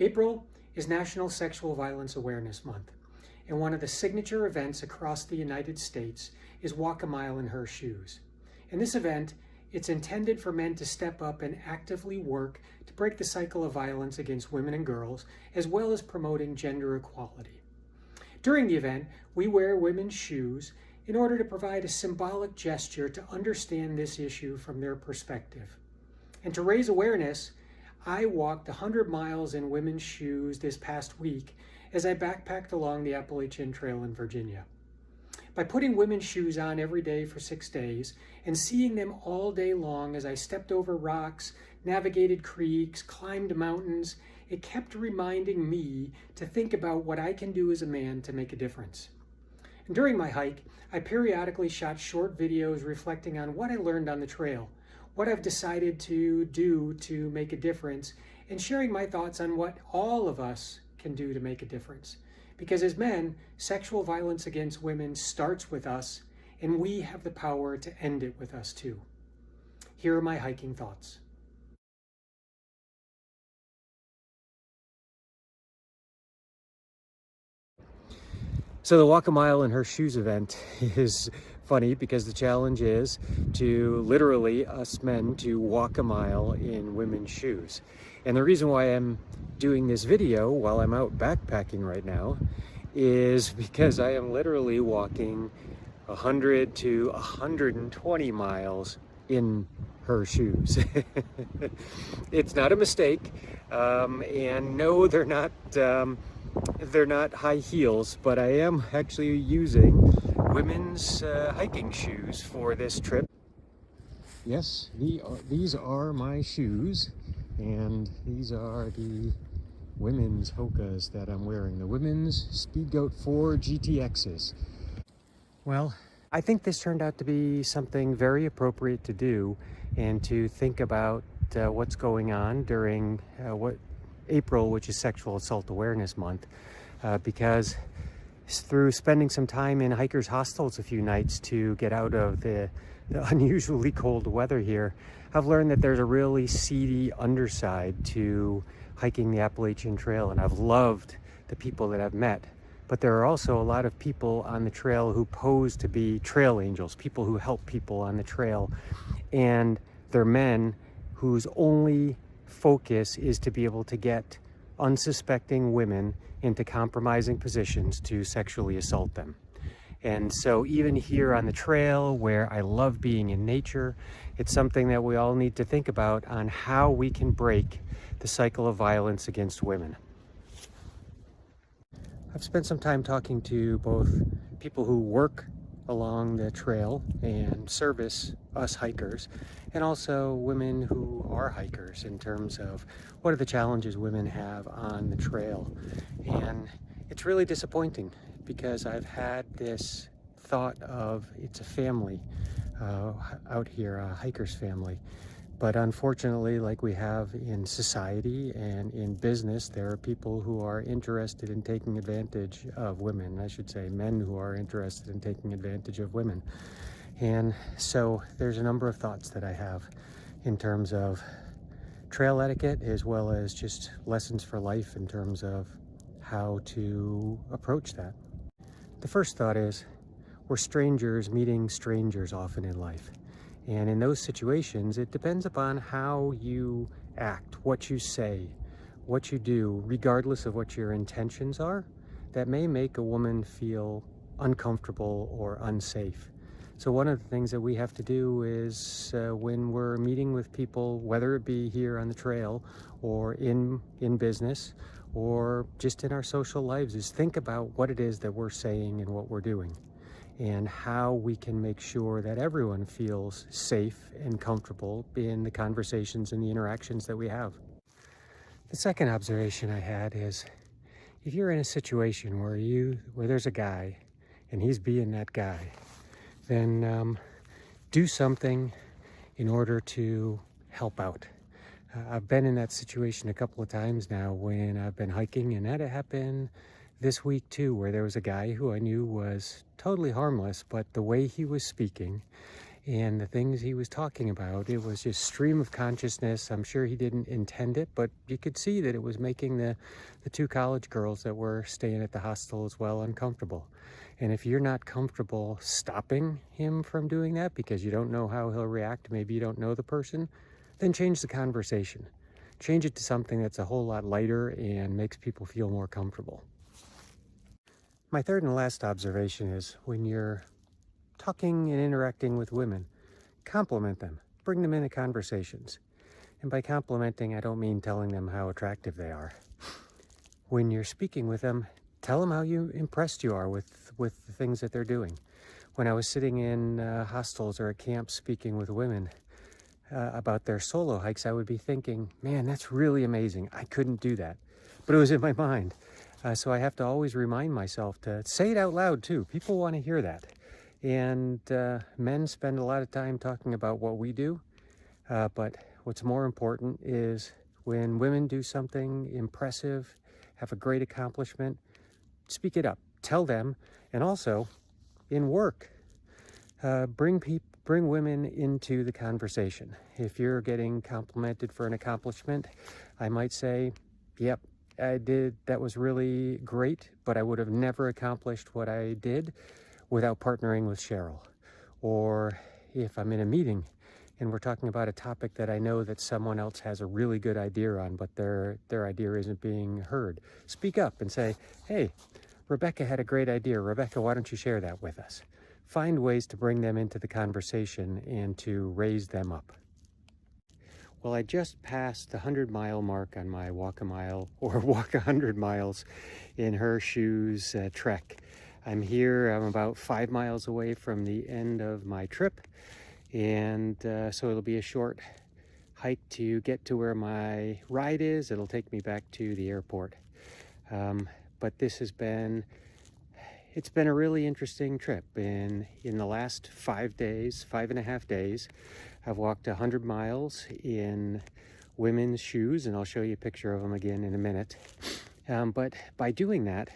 April is National Sexual Violence Awareness Month, and one of the signature events across the United States is Walk a Mile in Her Shoes. In this event, it's intended for men to step up and actively work to break the cycle of violence against women and girls, as well as promoting gender equality. During the event, we wear women's shoes in order to provide a symbolic gesture to understand this issue from their perspective. And to raise awareness, I walked 100 miles in women's shoes this past week as I backpacked along the Appalachian Trail in Virginia. By putting women's shoes on every day for 6 days and seeing them all day long as I stepped over rocks, navigated creeks, climbed mountains, it kept reminding me to think about what I can do as a man to make a difference. And during my hike, I periodically shot short videos reflecting on what I learned on the trail, what I've decided to do to make a difference, and sharing my thoughts on what all of us can do to make a difference. Because as men, sexual violence against women starts with us, and we have the power to end it with us too. Here are my hiking thoughts. So the Walk a Mile in Her Shoes event is funny because the challenge is to literally us men to walk a mile in women's shoes. And the reason why I'm doing this video while I'm out backpacking right now is because I am literally walking 100 to 120 miles in her shoes. It's not a mistake, and no, they're not high heels, but I am actually using women's hiking shoes for this trip. Yes, these are my shoes, and these are the women's Hokas that I'm wearing, the women's Speedgoat 4 GTXs. Well, I think this turned out to be something very appropriate to do and to think about what's going on during April, which is Sexual Assault Awareness Month, because through spending some time in hikers' hostels a few nights to get out of the unusually cold weather here, I've learned that there's a really seedy underside to hiking the Appalachian Trail, and I've loved the people that I've met. But there are also a lot of people on the trail who pose to be trail angels, people who help people on the trail, and they're men whose only focus is to be able to get unsuspecting women into compromising positions to sexually assault them. And so even here on the trail, where I love being in nature, it's something that we all need to think about on how we can break the cycle of violence against women. I've spent some time talking to both people who work along the trail and service us hikers, and also women who are hikers in terms of what are the challenges women have on the trail. And it's really disappointing because I've had this thought of it's a family out here, a hiker's family. But unfortunately, like we have in society and in business, there are people who are interested in taking advantage of women. I should say men who are interested in taking advantage of women. And so there's a number of thoughts that I have in terms of trail etiquette, as well as just lessons for life in terms of how to approach that. The first thought is we're strangers meeting strangers often in life. And in those situations, it depends upon how you act, what you say, what you do, regardless of what your intentions are, that may make a woman feel uncomfortable or unsafe. So one of the things that we have to do is when we're meeting with people, whether it be here on the trail or in business or just in our social lives, is think about what it is that we're saying and what we're doing, and how we can make sure that everyone feels safe and comfortable in the conversations and the interactions that we have. The second observation I had is, if you're in a situation where there's a guy and he's being that guy, then do something in order to help out. I've been in that situation a couple of times now when I've been hiking, and that happened this week too, where there was a guy who I knew was totally harmless, but the way he was speaking And the things he was talking about, it was just stream of consciousness. I'm sure he didn't intend it, but you could see that it was making the two college girls that were staying at the hostel as well uncomfortable. And if you're not comfortable stopping him from doing that because you don't know how he'll react, maybe you don't know the person, then change the conversation. Change it to something that's a whole lot lighter and makes people feel more comfortable. My third and last observation is when you're talking and interacting with women, compliment them, bring them into conversations. And by complimenting, I don't mean telling them how attractive they are. When you're speaking with them, tell them how impressed you are with the things that they're doing. When I was sitting in hostels or at camps speaking with women about their solo hikes, I would be thinking, man, that's really amazing. I couldn't do that. But it was in my mind. So I have to always remind myself to say it out loud too. People want to hear that. And men spend a lot of time talking about what we do, but what's more important is when women do something impressive, have a great accomplishment, speak it up, tell them, and also in work, bring women into the conversation. If you're getting complimented for an accomplishment, I might say, yep, I did, that was really great, but I would have never accomplished what I did without partnering with Cheryl. Or if I'm in a meeting and we're talking about a topic that I know that someone else has a really good idea on, but their idea isn't being heard, speak up and say, hey, Rebecca had a great idea. Rebecca, why don't you share that with us? Find ways to bring them into the conversation and to raise them up. Well, I just passed the 100-mile mark on my walk a mile or walk 100 miles in her shoes trek. I'm about 5 miles away from the end of my trip, and so it'll be a short hike to get to where my ride is. It'll take me back to the airport. But it's been a really interesting trip. In the last 5.5 days, I've walked 100 miles in women's shoes, and I'll show you a picture of them again in a minute. But by doing that,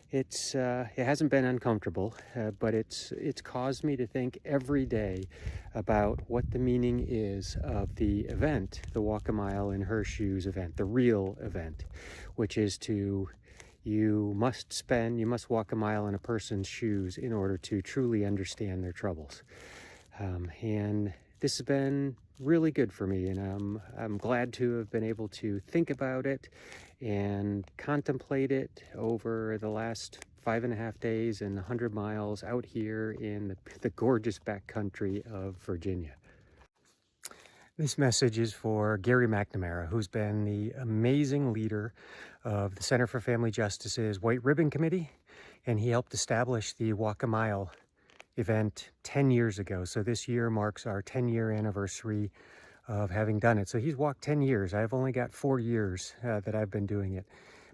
it hasn't been uncomfortable, but it's caused me to think every day about what the meaning is of the event, the Walk a Mile in Her Shoes event, the real event, which is you must walk a mile in a person's shoes in order to truly understand their troubles. And this has been really good for me, and I'm glad to have been able to think about it and contemplate it over the last 5.5 days and 100 miles out here in the gorgeous backcountry of Virginia. This message is for Gary McNamara, who's been the amazing leader of the Center for Family Justice's White Ribbon Committee, and he helped establish the Walk a Mile event 10 years ago. So this year marks our 10-year anniversary of having done it. So he's walked 10 years. I've only got 4 years that I've been doing it.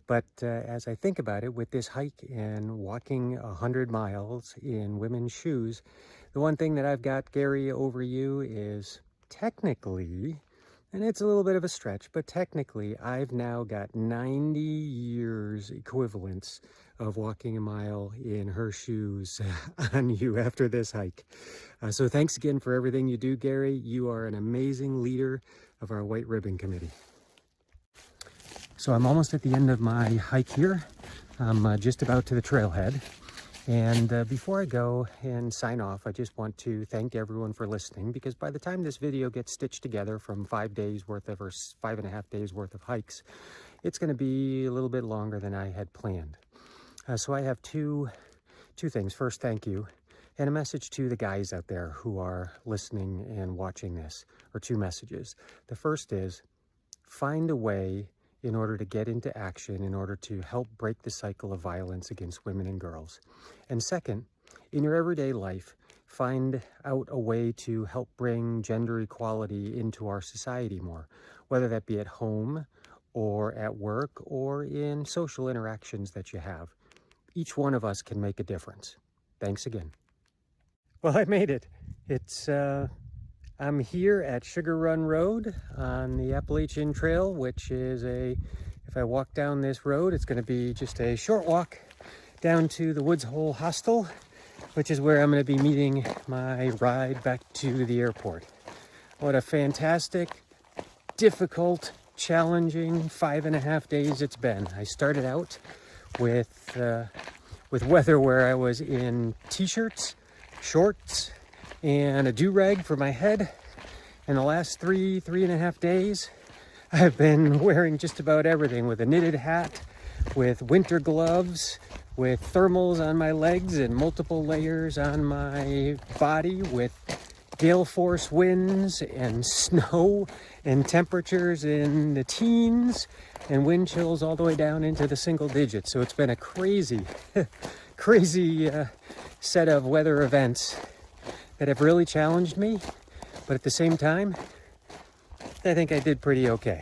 But as I think about it, with this hike and walking 100 miles in women's shoes, the one thing that I've got, Gary, over you is technically, and it's a little bit of a stretch, but technically I've now got 90 years equivalents of walking a mile in her shoes on you after this hike. So thanks again for everything you do, Gary. You are an amazing leader of our White Ribbon Committee. So I'm almost at the end of my hike here. I'm just about to the trailhead. And before I go and sign off, I just want to thank everyone for listening, because by the time this video gets stitched together from 5 days worth of, or 5.5 days worth of hikes, it's going to be a little bit longer than I had planned. So I have two things. First, thank you, and a message to the guys out there who are listening and watching this, or 2 messages. The first is, find a way in order to get into action, in order to help break the cycle of violence against women and girls. And second, in your everyday life, find out a way to help bring gender equality into our society more, whether that be at home or at work or in social interactions that you have. Each one of us can make a difference. Thanks again. Well, I made it. I'm here at Sugar Run Road on the Appalachian Trail, which is if I walk down this road, it's going to be just a short walk down to the Woods Hole Hostel. which is where I'm going to be meeting my ride back to the airport. What a fantastic, difficult, challenging 5.5 days it's been. I started out with weather where I was in t-shirts, shorts, and a do-rag for my head. And the last 3.5 days, I've been wearing just about everything, with a knitted hat, with winter gloves, with thermals on my legs and multiple layers on my body, with gale force winds and snow and temperatures in the teens and wind chills all the way down into the single digits. So it's been a crazy, crazy set of weather events that have really challenged me. But at the same time, I think I did pretty okay.